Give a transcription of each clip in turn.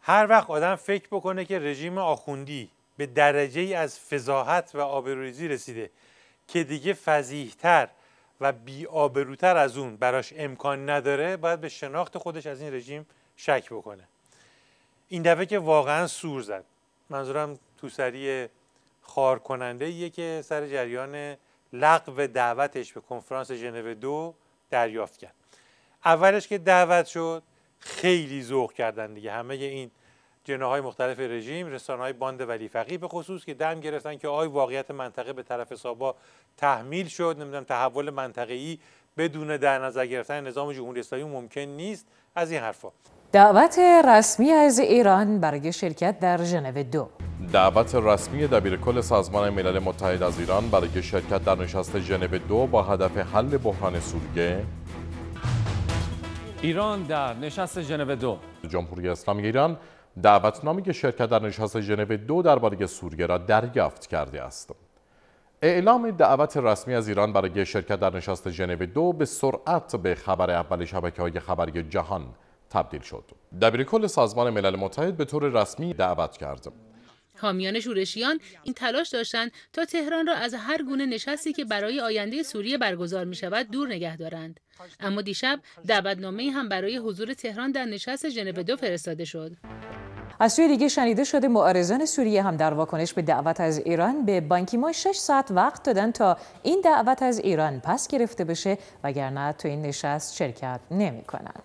هر وقت آدم فکر بکنه که رژیم آخوندی به درجه‌ای از فضاحت و آبروریزی رسیده که دیگه فضیح‌تر و بی‌آبروتر از اون براش امکان نداره، باید به شناخت خودش از این رژیم شک بکنه. این دفعه که واقعا سور زد، منظورم توسری خار کننده ایه که سر جریان لغو دعوتش به کنفرانس ژنو 2 دریافت کرد. اولش که دعوت شد خیلی ذوق کردن دیگه همه این جناح‌های مختلف رژیم، رسانه‌های باند ولی فقیه به خصوص، که دم گرفتن که واقعیت منطقه به طرف سابا تحمیل شد، نمیدونم تحول منطقه‌ای بدون در نظر گرفتن نظام جمهوری اسلامی ممکن نیست، از این حرفا. دعوت رسمی از ایران برای شرکت در ژنو 2. دعوت رسمی دبیرکل سازمان ملل متحد از ایران برای شرکت در نشست ژنو 2 با هدف حل بحران سوریه. ایران در نشست ژنو 2. جمهوری اسلامی ایران دعوتنامه شرکت در نشست ژنو 2 درباره سوریه را دریافت کرده است. اعلام دعوت رسمی از ایران برای شرکت در نشست ژنو 2 به سرعت به خبر اول شبکه‌های خبری جهان تبدیل شد. دبیرکل سازمان ملل متحد به طور رسمی دعوت کرد. حامیان شورشیان این تلاش داشتند تا تهران را از هر گونه نشستی که برای آینده سوریه برگزار می شود دور نگه دارند. اما دیشب دعوتنامه‌ای هم برای حضور تهران در نشست ژنو 2 فرستاده شد. از سوی دیگه شنیده شده معارضان سوریه هم در واکنش به دعوت از ایران به بان کی مون 6 ساعت وقت دادن تا این دعوت از ایران پس گرفته بشه، وگرنه تو این نشست شرکت نمی‌کنن.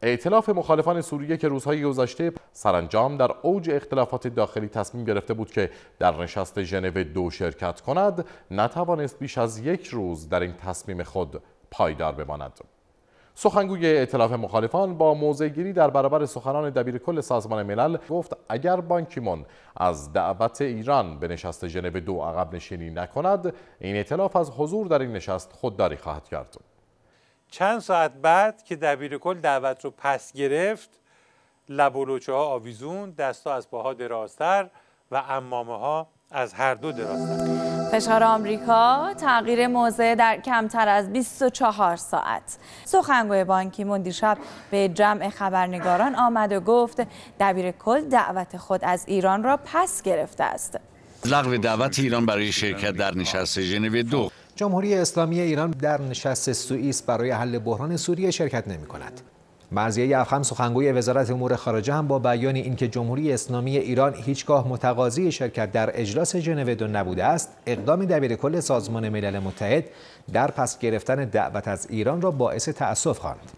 ائتلاف مخالفان سوریه که روزهای گذشته سرانجام در اوج اختلافات داخلی تصمیم گرفته بود که در نشست ژنو 2 شرکت کند، نتوانست بیش از یک روز در این تصمیم خود پایدار بماند. سخنگوی ائتلاف مخالفان با موضع‌گیری در برابر سخنان دبیرکل سازمان ملل گفت اگر بان کی مون از دعوت ایران به نشست ژنو 2 عقب نشینی نکند، این ائتلاف از حضور در این نشست خودداری خواهد کرد. چند ساعت بعد که دبیرکل دعوت رو پس گرفت، لب و لوچه ها آویزون، دستا از پاها درازتر و عمامه ها از هر دو درازتر. فشار آمریکا، تغییر موضع در کمتر از 24 ساعت. سخنگوی بان کی مون دیشب به جمع خبرنگاران آمد و گفت دبیرکل دعوت خود از ایران را پس گرفته است. لغو دعوت ایران برای شرکت در نشست ژنو 2. جمهوری اسلامی ایران در نشست سوئیس برای حل بحران سوریه شرکت نمی کند. مرضیه افخم سخنگوی وزارت امور خارجه هم با بیان اینکه جمهوری اسلامی ایران هیچگاه متقاضی شرکت در اجلاس ژنو 2 نبوده است، اقدام دبیرکل سازمان ملل متحد در پس گرفتن دعوت از ایران را باعث تأسف خواند.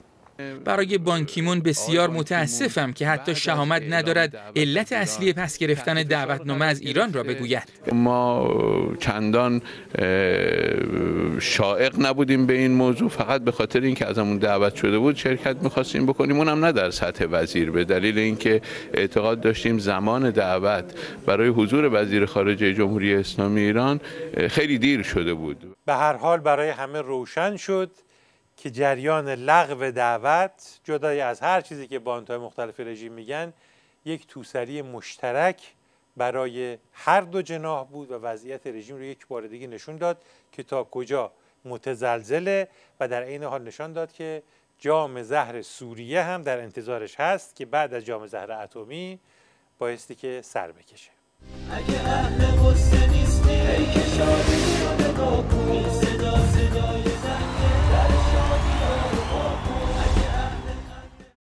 برای بان کی مون بسیار متاسفم که حتی شهامت ندارد علت اصلی پس گرفتن دعوتنامه از ایران را بگوید. ما چندان شائق نبودیم به این موضوع، فقط به خاطر اینکه ازمون دعوت شده بود شرکت می‌خواستیم بکنیم، اونم نه در سطح وزیر، به دلیل اینکه اعتقاد داشتیم زمان دعوت برای حضور وزیر خارجه جمهوری اسلامی ایران خیلی دیر شده بود. به هر حال برای همه روشن شد که جریان لغو دعوت، جدای از هر چیزی که باندهای مختلف رژیم میگن، یک توسری مشترک برای هر دو جناح بود و وضعیت رژیم رو یک بار دیگه نشون داد که تا کجا متزلزله و در عین حال نشان داد که جام زهر سوریه هم در انتظارش هست که بعد از جام زهر اتمی بایستی که سر بکشه. اگه اهل قصه نیستی ای که شادی شده با صدا صدای